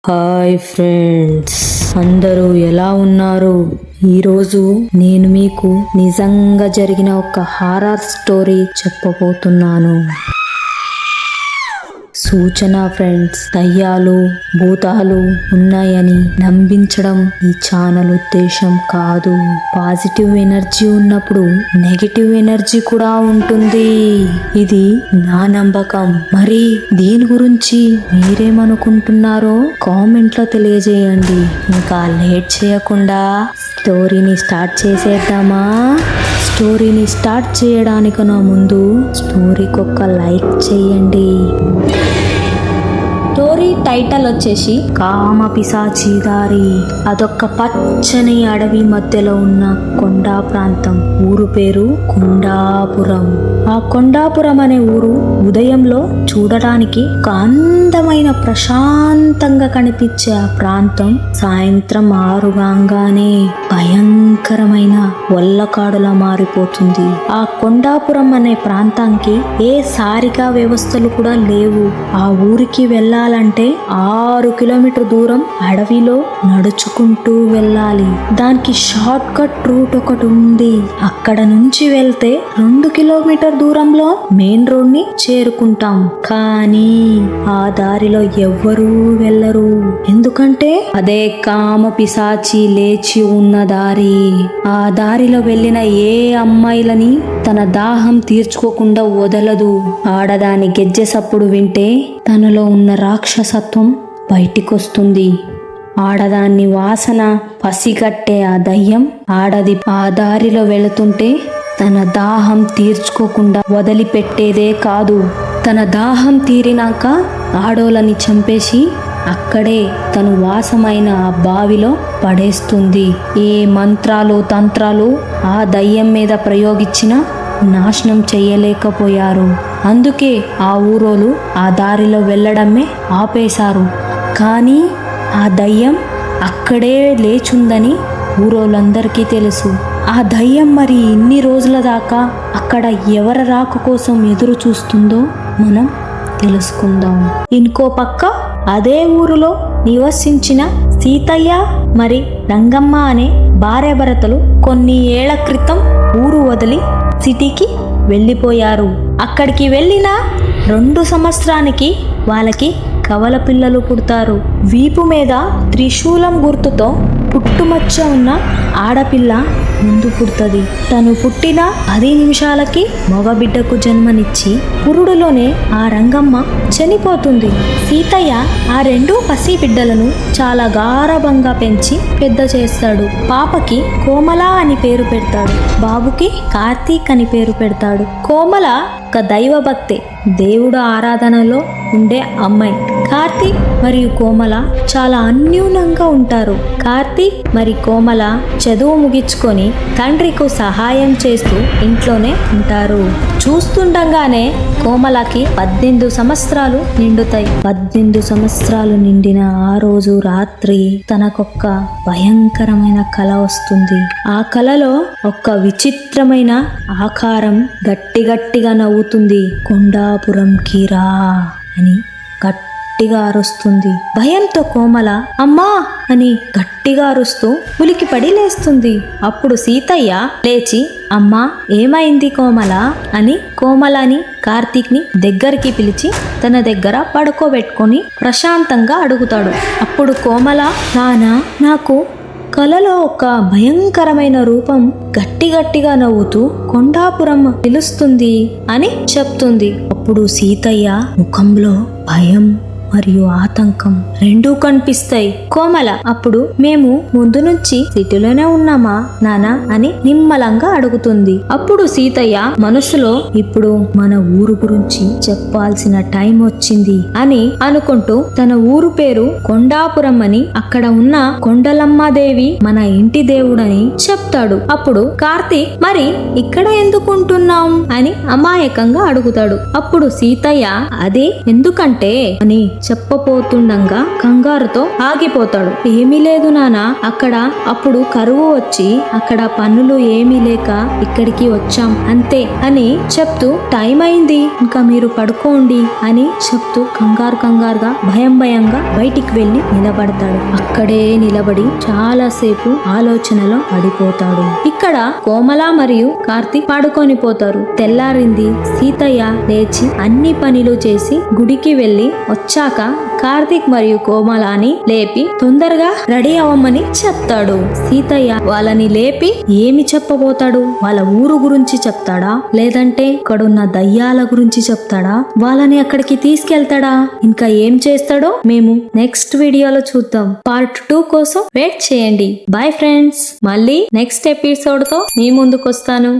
Hi friends, అందరూ ఎలా ఉన్నారు? ఈరోజు నేను మీకు నిజంగా జరిగిన ఒక హారర్ స్టోరీ చెప్పబోతున్నాను. సూచన ఫ్రెండ్స్, దయ్యాలు భూతాలు ఉన్నాయని నమ్మించడం ఈ ఛానల్ ఉద్దేశం కాదు. పాజిటివ్ ఎనర్జీ ఉన్నప్పుడు నెగటివ్ ఎనర్జీ కూడా ఉంటుంది. ఇది నా నమ్మకం. మరి దీని గురించి మీరేమనుకుంటున్నారో కామెంట్ లో తెలియజేయండి. ఇంకా లేట్ చేయకుండా స్టోరీని స్టార్ట్ చేసేద్దామా? స్టోరీని స్టార్ట్ చేయడానికన్నా ముందు స్టోరీకి ఒక లైక్ చేయండి. స్టోరీ టైటిల్ వచ్చేసి కామ పిశాచి దారి. అదొక పచ్చని అడవి మధ్యలో ఉన్న కొండా ప్రాంతం. ఊరు పేరు కొండాపురం. ఆ కొండాపురం అనే ఊరు ఉదయంలో చూడటానికి ఒక అందమైన ప్రశాంతంగా కనిపించే ఆ ప్రాంతం సాయంత్రం 6 కాగానే భయంకరమైన వల్లకాడులా మారిపోతుంది. ఆ కొండాపురం అనే ప్రాంతానికి ఏ సారిగా వ్యవస్థలు కూడా లేవు. ఆ ఊరికి వెళ్ళాలంటే 6 కిలోమీటర్ దూరం అడవిలో నడుచుకుంటూ వెళ్ళాలి. దానికి షార్ట్ కట్ రూట్ ఒకటి ఉంది. అక్కడ నుంచి వెళ్తే 2 కిలోమీటర్ దూరంలో మెయిన్ రోడ్ ని చేరుకుంటాం. కానీ ఆ దారిలో ఎవ్వరూ వెళ్ళరు. ఎందుకంటే అదే కామ పిశాచి లేచి ఉన్న దారి. ఆ దారిలో వెళ్ళిన ఏ అమ్మాయిలని తన దాహం తీర్చుకోకుండా వదలదు. ఆడదాని గెజ్జె సప్పుడు వింటే తనలో ఉన్న రాక్షసత్వం బయటికొస్తుంది. ఆడదాన్ని వాసన పసిగట్టే ఆ దయ్యం ఆడది ఆ దారిలో వెళుతుంటే తన దాహం తీర్చుకోకుండా వదిలిపెట్టేదే కాదు. తన దాహం తీరినాక ఆడోళ్ళని చంపేసి అక్కడే తను వాసమైన ఆ బావిలో పడేస్తుంది. ఏ మంత్రాలు తంత్రాలు ఆ దయ్యం మీద ప్రయోగించినా నాశనం చెయ్యలేకపోయారు. అందుకే ఆ ఊరోలు ఆ దారిలో వెళ్ళడమే ఆపేశారు. కానీ ఆ దయ్యం అక్కడే లేచుందని ఊరోళ్ళందరికీ తెలుసు. ఆ దయ్యం మరి ఇన్ని రోజుల దాకా అక్కడ ఎవరి రాక కోసం ఎదురు చూస్తుందో మనం తెలుసుకుందాం. ఇంకో పక్క అదే ఊరిలో నివసించిన సీతయ్య మరి రంగమ్మ అనే భార్యాభర్తలు కొన్ని ఏళ్ల క్రితం ఊరు వదిలి సిటీకి వెళ్ళిపోయారు. అక్కడికి వెళ్ళిన 2 సంవత్సరానికి వాళ్ళకి కవల పిల్లలు పుడతారు. వీపు మీద త్రిశూలం గుర్తుతో పుట్టుమచ్చ ఉన్న ఆడపిల్ల ముందు పుడుతుంది. తను పుట్టిన 10 నిమిషాలకి మగబిడ్డకు జన్మనిచ్చి పురుడులోనే ఆ రంగమ్మ చనిపోతుంది. సీతయ్య ఆ 2 పసి బిడ్డలను చాలా గారాబంగా పెంచి పెద్ద చేస్తాడు. పాపకి కోమల అని పేరు పెడతాడు. బాబుకి కార్తీక్ అని పేరు పెడతాడు. కోమల ఒక దైవభక్తి, దేవుడు ఆరాధనలో ఉండే అమ్మాయి. కార్తీక్ మరియు కోమల చాలా అన్యూనంగా ఉంటారు. కార్తీక్ మరి కోమల చదువు ముగించుకొని తండ్రికి సహాయం చేస్తూ ఇంట్లోనే ఉంటారు. చూస్తుండగానే కోమలకి 18 సంవత్సరాలు నిండుతాయి. 18 సంవత్సరాలు నిండిన ఆ రోజు రాత్రి తనకొక్క భయంకరమైన కల వస్తుంది. ఆ కలలో ఒక విచిత్రమైన ఆకారం గట్టిగా నవ్వుతుంది. కొండాపురంకి రా అని గట్టిగా అరుస్తుంది. భయంతో కోమల అమ్మా అని గట్టిగా అరుస్తూ ఉలికిపడి లేస్తుంది. అప్పుడు సీతయ్య లేచి అమ్మా ఏమైంది కోమల అని కోమలని కార్తీక్ ని దగ్గరికి పిలిచి తన దగ్గర పడుకోబెట్టుకొని ప్రశాంతంగా అడుగుతాడు. అప్పుడు కోమల నానా నాకు కలలో ఒక భయంకరమైన రూపం గట్టిగా నవ్వుతూ కొండాపురం పిలుస్తుంది అని చెప్తుంది. అప్పుడు సీతయ్య ముఖంలో భయం మరియు ఆతంకం 2 కనిపిస్తాయి. కోమల అప్పుడు మేము ముందు నుంచి సిటీలోనే ఉన్నామా నానా అని నిమ్మలంగా అడుగుతుంది. అప్పుడు సీతయ్య మనసులో ఇప్పుడు మన ఊరు గురించి చెప్పాల్సిన టైం వచ్చింది అని అనుకుంటూ తన ఊరు పేరు కొండాపురం అని అక్కడ ఉన్న కొండలమ్మాదేవి మన ఇంటి దేవుడని చెప్తాడు. అప్పుడు కార్తీక్ మరి ఇక్కడ ఎందుకుంటున్నాం అని అమాయకంగా అడుగుతాడు. అప్పుడు సీతయ్య అదే ఎందుకంటే అని చెప్పబోతుండగా కంగారుతో ఆగిపోతాడు. ఏమీ లేదు నానా, అక్కడ అప్పుడు కరువు వచ్చి అక్కడ పనులు ఏమీ లేక ఇక్కడికి వచ్చాం అంతే అని చెప్తూ టైం అయింది ఇంకా మీరు పడుకోండి అని చెప్తూ కంగారుగా భయంగా బయటికి వెళ్లి నిలబడతాడు. అక్కడే నిలబడి చాలాసేపు ఆలోచనలో పడిపోతాడు. ఇక్కడ కోమల మరియు కార్తీక్ పడుకొని పోతారు. తెల్లారింది. సీతయ్య లేచి అన్ని పనులు చేసి గుడికి వెళ్లి వచ్చాక కార్తీక్ మరియు కోమలాని లేపి తొందరగా రెడీ అవ్వమని చెప్తాడు. సీతయ్య వాళ్ళని లేపి ఏమి చెప్పబోతాడు? వాళ్ళ ఊరు గురించి చెప్తాడా, లేదంటే ఇక్కడున్న దయ్యాల గురించి చెప్తాడా, వాళ్ళని అక్కడికి తీసుకెళ్తాడా, ఇంకా ఏం చేస్తాడో మేము నెక్స్ట్ వీడియోలో చూద్దాం. పార్ట్ 2 కోసం వెయిట్ చేయండి. బాయ్ ఫ్రెండ్స్, మళ్ళీ నెక్స్ట్ ఎపిసోడ్ తో మీ ముందుకు వస్తాను.